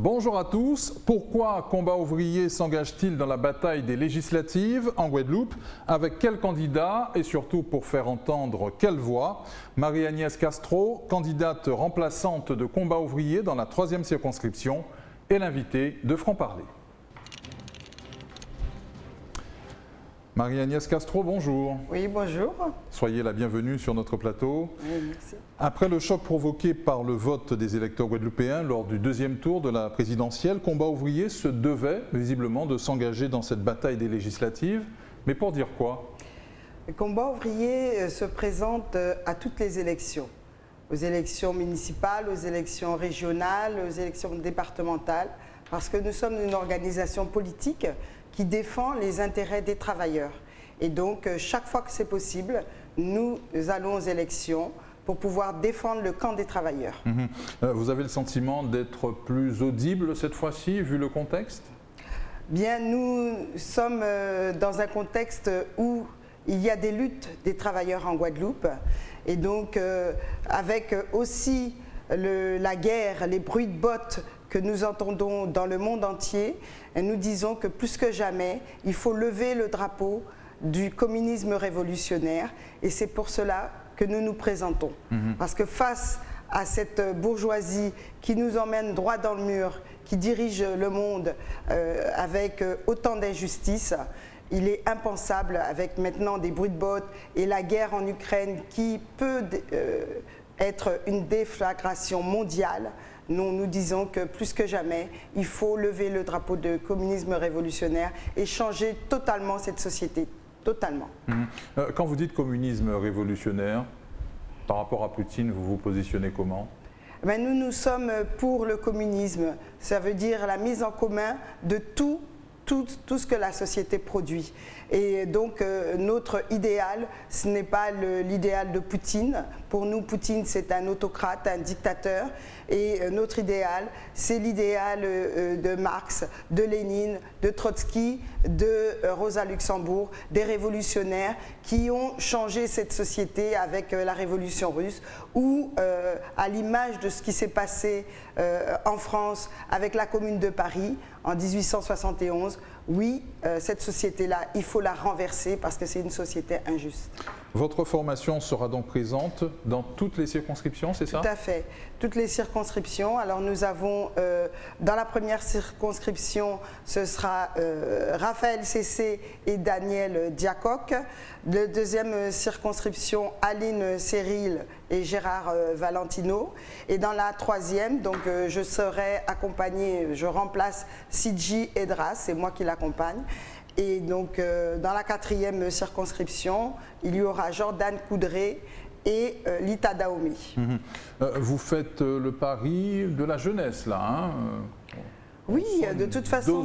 Bonjour à tous. Pourquoi Combat ouvrier s'engage-t-il dans la bataille des législatives en Guadeloupe? Avec quel candidat et surtout pour faire entendre quelle voix? Marie-Agnès Castro, candidate remplaçante de Combat ouvrier dans la 3e circonscription, est l'invitée de Franc-Parler. Marie-Agnès Castro, bonjour. Oui, bonjour. Soyez la bienvenue sur notre plateau. Oui, merci. Après le choc provoqué par le vote des électeurs guadeloupéens lors du 2e tour de la présidentielle, Combat ouvrier se devait visiblement de s'engager dans cette bataille des législatives. Mais pour dire quoi? Le Combat ouvrier se présente à toutes les élections. Aux élections municipales, aux élections régionales, aux élections départementales, parce que nous sommes une organisation politique qui défend les intérêts des travailleurs. Et donc, chaque fois que c'est possible, nous allons aux élections pour pouvoir défendre le camp des travailleurs. Vous avez le sentiment d'être plus audible cette fois-ci, vu le contexte? Bien, nous sommes dans un contexte où il y a des luttes des travailleurs en Guadeloupe. Et donc, avec aussi la guerre, les bruits de bottes que nous entendons dans le monde entier, nous disons que plus que jamais, il faut lever le drapeau du communisme révolutionnaire et c'est pour cela que nous nous présentons. Parce que face à cette bourgeoisie qui nous emmène droit dans le mur, qui dirige le monde avec autant d'injustice, il est impensable avec maintenant des bruits de bottes et la guerre en Ukraine qui peut être une déflagration mondiale. Nous disons que plus que jamais, il faut lever le drapeau de communisme révolutionnaire et changer totalement cette société, totalement. Quand vous dites communisme révolutionnaire, par rapport à Poutine, vous vous positionnez comment? Nous sommes pour le communisme, ça veut dire la mise en commun de tout ce que la société produit. Et donc notre idéal, ce n'est pas l'idéal de Poutine. Pour nous, Poutine, c'est un autocrate, un dictateur. Et notre idéal, c'est l'idéal de Marx, de Lénine, de Trotsky, de Rosa Luxembourg, des révolutionnaires qui ont changé cette société avec la révolution russe ou à l'image de ce qui s'est passé en France avec la Commune de Paris en 1871. Oui, cette société-là, il faut la renverser parce que c'est une société injuste. Votre formation sera donc présente dans toutes les circonscriptions, c'est ça? Tout à fait, toutes les circonscriptions. Alors nous avons, dans la première circonscription, ce sera Raphaël Cessé et Daniel Diacoc. La deuxième circonscription, Aline Cyril et Gérard Valentino. Et dans la troisième, donc je serai accompagnée, je remplace Sidji Edras, c'est moi qui l'accompagne. Et donc dans la quatrième circonscription, il y aura Jordan Coudray et Lita Daomi. Vous faites le pari de la jeunesse là, hein? Oui, de toute façon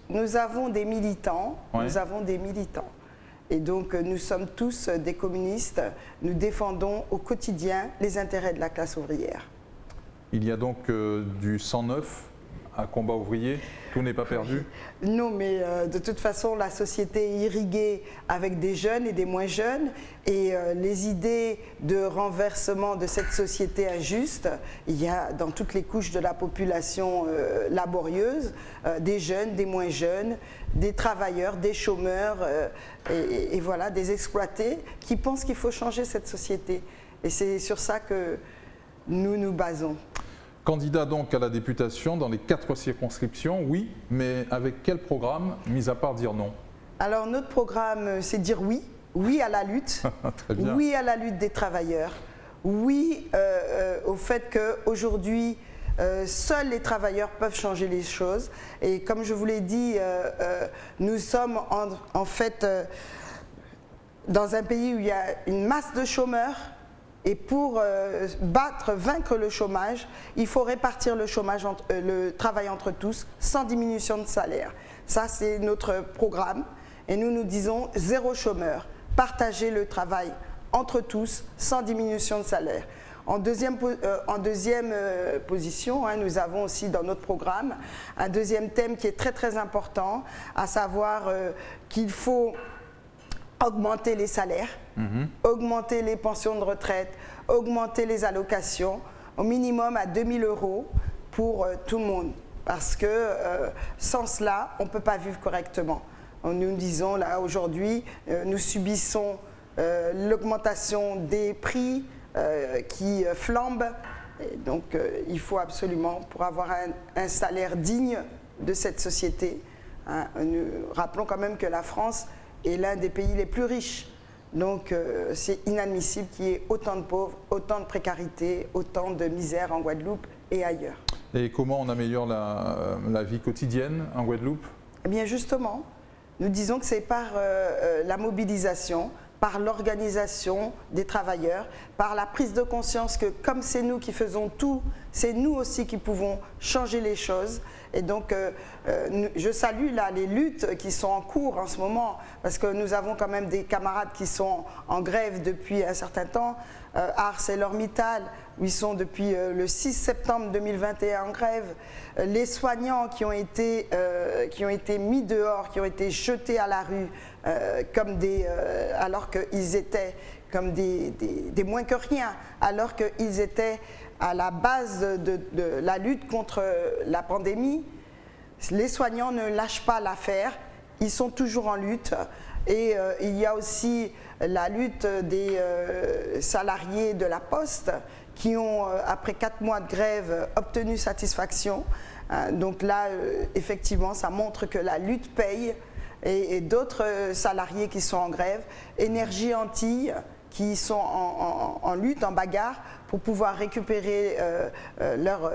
nous avons des militants, ouais. Nous avons des militants. Et donc nous sommes tous des communistes, nous défendons au quotidien les intérêts de la classe ouvrière. Il y a donc du 109 à Combat ouvrier, tout n'est pas perdu? Non, mais de toute façon, la société est irriguée avec des jeunes et des moins jeunes. Et les idées de renversement de cette société injuste, il y a dans toutes les couches de la population laborieuse, des jeunes, des moins jeunes, des travailleurs, des chômeurs, et voilà, des exploités qui pensent qu'il faut changer cette société. Et c'est sur ça que nous nous basons. Candidat donc à la députation dans les 4 circonscriptions, oui, mais avec quel programme, mis à part dire non? Alors notre programme, c'est dire oui, oui à la lutte, oui à la lutte des travailleurs, oui au fait qu'aujourd'hui, seuls les travailleurs peuvent changer les choses. Et comme je vous l'ai dit, nous sommes en fait dans un pays où il y a une masse de chômeurs. Et pour vaincre le chômage, il faut répartir le travail entre tous sans diminution de salaire. Ça, c'est notre programme. Et nous disons 0 chômeur, partager le travail entre tous sans diminution de salaire. En deuxième position, nous avons aussi dans notre programme un deuxième thème qui est très très important, à savoir qu'il faut augmenter les salaires, augmenter les pensions de retraite, augmenter les allocations au minimum à 2 000 € pour tout le monde. Parce que sans cela, on ne peut pas vivre correctement. Nous disons là aujourd'hui, nous subissons l'augmentation des prix qui flambent. Et donc il faut absolument, pour avoir un salaire digne de cette société, hein, nous rappelons quand même que la France est l'un des pays les plus riches. Donc c'est inadmissible qu'il y ait autant de pauvres, autant de précarité, autant de misère en Guadeloupe et ailleurs. Et comment on améliore la vie quotidienne en Guadeloupe? Eh bien justement, nous disons que c'est par la mobilisation, par l'organisation des travailleurs, par la prise de conscience que comme c'est nous qui faisons tout, c'est nous aussi qui pouvons changer les choses. Et donc je salue là les luttes qui sont en cours en ce moment, parce que nous avons quand même des camarades qui sont en grève depuis un certain temps. ArcelorMittal, où ils sont depuis le 6 septembre 2021 en grève. Les soignants qui ont été mis dehors, qui ont été jetés à la rue, alors qu'ils étaient comme des moins que rien, alors qu'ils étaient à la base de la lutte contre la pandémie. Les soignants ne lâchent pas l'affaire, ils sont toujours en lutte. Et il y a aussi la lutte des salariés de la Poste qui ont, après 4 mois de grève, obtenu satisfaction. Donc là, effectivement, ça montre que la lutte paye. Et d'autres salariés qui sont en grève, Énergie Antilles, qui sont en lutte, en bagarre, pour pouvoir récupérer leur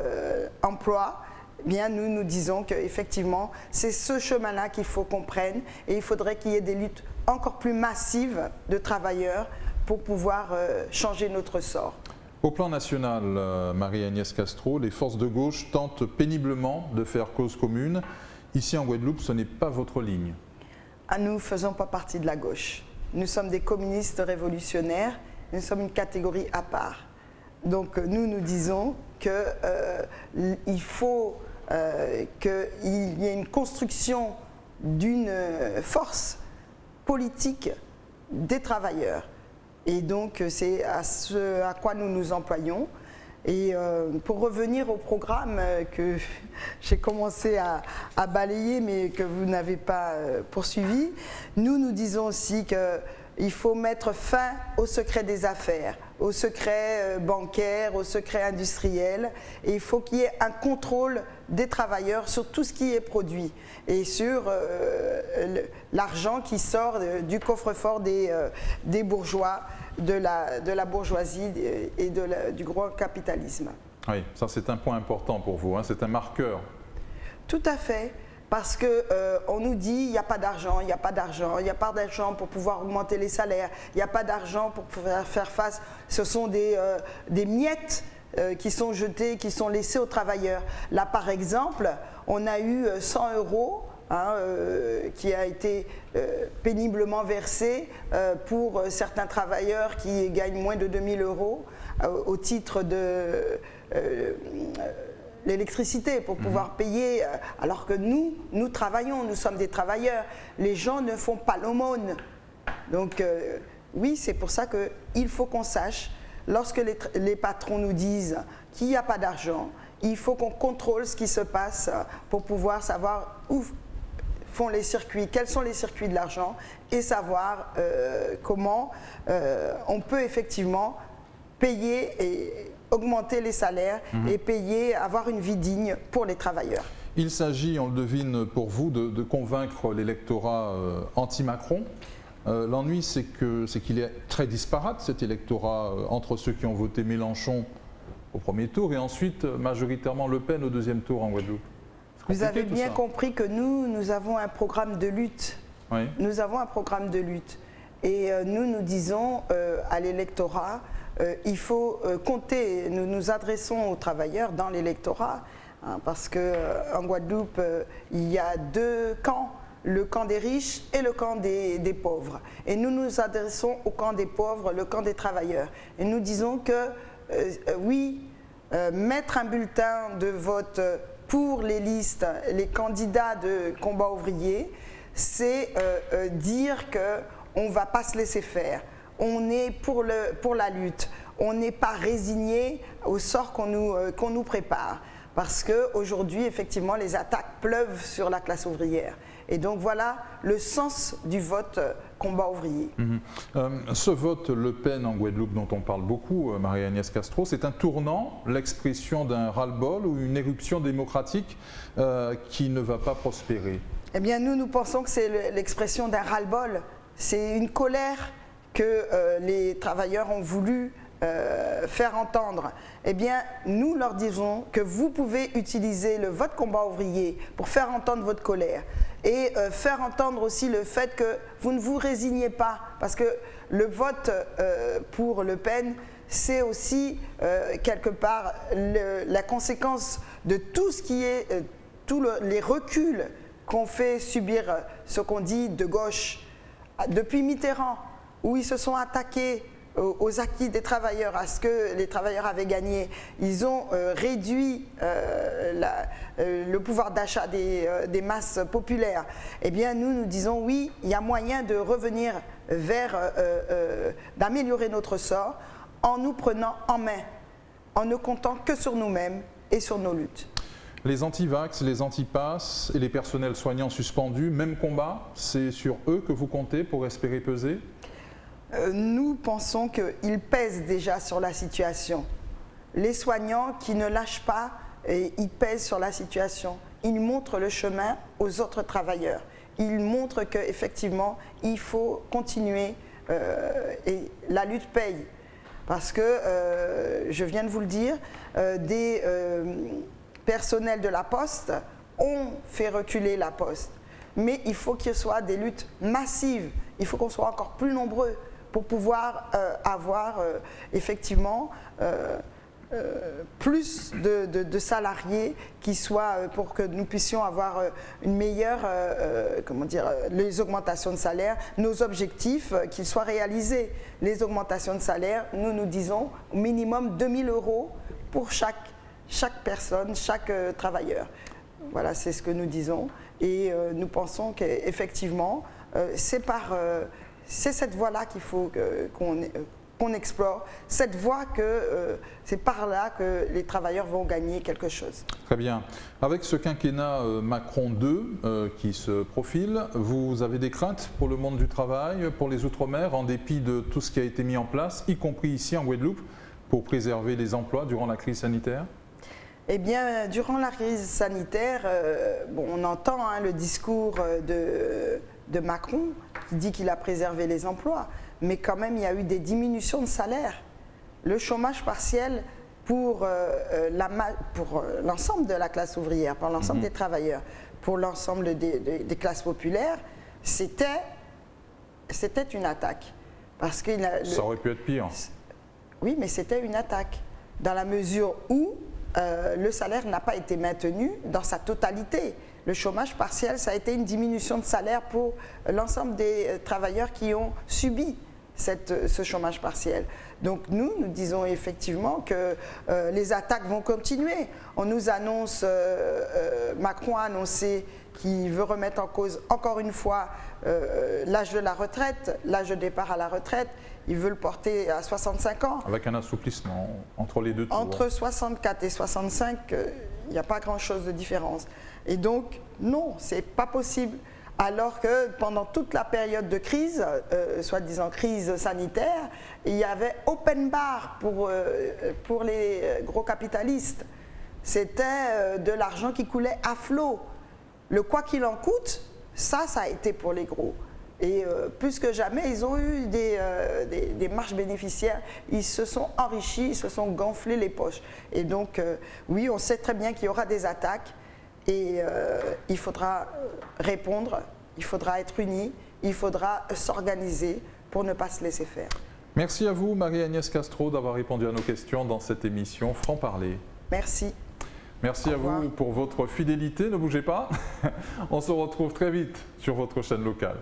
emploi. Eh bien, nous disons qu'effectivement, c'est ce chemin-là qu'il faut qu'on prenne, et il faudrait qu'il y ait des luttes encore plus massives de travailleurs pour pouvoir changer notre sort. Au plan national, Marie-Agnès Castro, les forces de gauche tentent péniblement de faire cause commune. Ici en Guadeloupe, ce n'est pas votre ligne. Nous ne faisons pas partie de la gauche. Nous sommes des communistes révolutionnaires, nous sommes une catégorie à part. Donc nous disons qu'il faut qu'il y ait une construction d'une force politique des travailleurs. Et donc c'est à ce à quoi nous nous employons. Et pour revenir au programme que j'ai commencé à balayer mais que vous n'avez pas poursuivi, nous disons aussi qu'il faut mettre fin au secret des affaires, au secret bancaire, au secret industriel, et il faut qu'il y ait un contrôle des travailleurs sur tout ce qui est produit et sur l'argent qui sort du coffre-fort des bourgeois, de la bourgeoisie et du gros capitalisme. Oui, ça c'est un point important pour vous, hein, c'est un marqueur. Tout à fait, parce qu'on nous dit il n'y a pas d'argent, il n'y a pas d'argent, il n'y a pas d'argent pour pouvoir augmenter les salaires, il n'y a pas d'argent pour pouvoir faire face, ce sont des miettes qui sont jetées, qui sont laissées aux travailleurs. Là par exemple, on a eu 100 €. Qui a été péniblement versé pour certains travailleurs qui gagnent moins de 2 000 € au titre de l'électricité pour pouvoir payer, alors que nous travaillons, nous sommes des travailleurs. Les gens ne font pas l'aumône. Donc oui, c'est pour ça qu'il faut qu'on sache, lorsque les patrons nous disent qu'il n'y a pas d'argent, il faut qu'on contrôle ce qui se passe pour pouvoir savoir où font les circuits, quels sont les circuits de l'argent, et savoir comment on peut effectivement payer et augmenter les salaires et payer, avoir une vie digne pour les travailleurs. Il s'agit, on le devine pour vous, de convaincre l'électorat anti-Macron. L'ennui, c'est qu'il est très disparate, cet électorat, entre ceux qui ont voté Mélenchon au premier tour et ensuite majoritairement Le Pen au deuxième tour en Guadeloupe. Vous avez bien compris que nous avons un programme de lutte. Oui. Nous avons un programme de lutte. Et nous disons à l'électorat, il faut compter, nous nous adressons aux travailleurs dans l'électorat, hein, parce qu'en Guadeloupe, il y a 2 camps, le camp des riches et le camp des pauvres. Et nous nous adressons au camp des pauvres, le camp des travailleurs. Et nous disons que, oui, mettre un bulletin de vote pour les listes, les candidats de combat ouvrier, c'est dire qu'on ne va pas se laisser faire. On est pour la lutte. On n'est pas résigné au sort qu'on nous prépare. parce qu'aujourd'hui, effectivement, les attaques pleuvent sur la classe ouvrière. Et donc voilà le sens du vote combat ouvrier. Ce vote Le Pen en Guadeloupe dont on parle beaucoup, Marie-Agnès Castro, c'est un tournant, l'expression d'un ras-le-bol ou une éruption démocratique qui ne va pas prospérer? Eh bien, nous pensons que c'est l'expression d'un ras-le-bol. C'est une colère que les travailleurs ont voulu faire entendre. Eh bien, nous leur disons que vous pouvez utiliser le vote combat ouvrier pour faire entendre votre colère et faire entendre aussi le fait que vous ne vous résignez pas, parce que le vote pour Le Pen, c'est aussi quelque part la conséquence de tout ce qui est, tous les reculs qu'ont fait subir ce qu'on dit de gauche depuis Mitterrand, où ils se sont attaqués aux acquis des travailleurs, à ce que les travailleurs avaient gagné. Ils ont réduit le pouvoir d'achat des masses populaires. Eh bien, nous disons oui, il y a moyen de revenir vers, d'améliorer notre sort en nous prenant en main, en ne comptant que sur nous-mêmes et sur nos luttes. Les anti-vax, les anti-pass et les personnels soignants suspendus, même combat, c'est sur eux que vous comptez pour espérer peser? Nous pensons qu'ils pèsent déjà sur la situation. Les soignants qui ne lâchent pas, ils pèsent sur la situation. Ils montrent le chemin aux autres travailleurs. Ils montrent qu'effectivement, il faut continuer et la lutte paye. Parce que, je viens de vous le dire, des personnels de la Poste ont fait reculer la Poste. Mais il faut qu'il y soit des luttes massives. Il faut qu'on soit encore plus nombreux pour pouvoir avoir effectivement plus de salariés qui soient, pour que nous puissions avoir une meilleure, comment dire, les augmentations de salaire, nos objectifs qu'ils soient réalisés. Les augmentations de salaire, nous disons au minimum 2 000 € pour chaque personne, chaque travailleur. Voilà, c'est ce que nous disons. Et nous pensons qu'effectivement, c'est cette voie-là qu'il faut qu'on explore, cette voie que c'est par là que les travailleurs vont gagner quelque chose. Très bien. Avec ce quinquennat Macron 2 qui se profile, vous avez des craintes pour le monde du travail, pour les Outre-mer, en dépit de tout ce qui a été mis en place, y compris ici en Guadeloupe, pour préserver les emplois durant la crise sanitaire? Eh bien, durant la crise sanitaire, on entend le discours de Macron qui dit qu'il a préservé les emplois, mais quand même il y a eu des diminutions de salaire. Le chômage partiel pour l'ensemble de la classe ouvrière, pour l'ensemble des travailleurs, pour l'ensemble des classes populaires, c'était une attaque. Parce que ça aurait pu être pire. Oui, mais c'était une attaque, dans la mesure où le salaire n'a pas été maintenu dans sa totalité. Le chômage partiel, ça a été une diminution de salaire pour l'ensemble des travailleurs qui ont subi ce chômage partiel. Donc nous disons effectivement que les attaques vont continuer. On nous annonce, Macron a annoncé qu'il veut remettre en cause encore une fois l'âge de la retraite, l'âge de départ à la retraite. Il veut le porter à 65 ans. Avec un assouplissement entre les deux tours. Entre 64 et 65, il n'y a pas grand-chose de différence. Et donc, non, ce n'est pas possible. Alors que pendant toute la période de crise, soi-disant crise sanitaire, il y avait open bar pour les gros capitalistes. C'était de l'argent qui coulait à flot. Le quoi qu'il en coûte, ça a été pour les gros. Et plus que jamais, ils ont eu des marges bénéficiaires, ils se sont enrichis, ils se sont gonflés les poches. Et donc, oui, on sait très bien qu'il y aura des attaques et il faudra répondre, il faudra être unis, il faudra s'organiser pour ne pas se laisser faire. Merci à vous, Marie-Agnès Castro, d'avoir répondu à nos questions dans cette émission Franc-Parler. Merci. Merci à vous pour votre fidélité, ne bougez pas. On se retrouve très vite sur votre chaîne locale.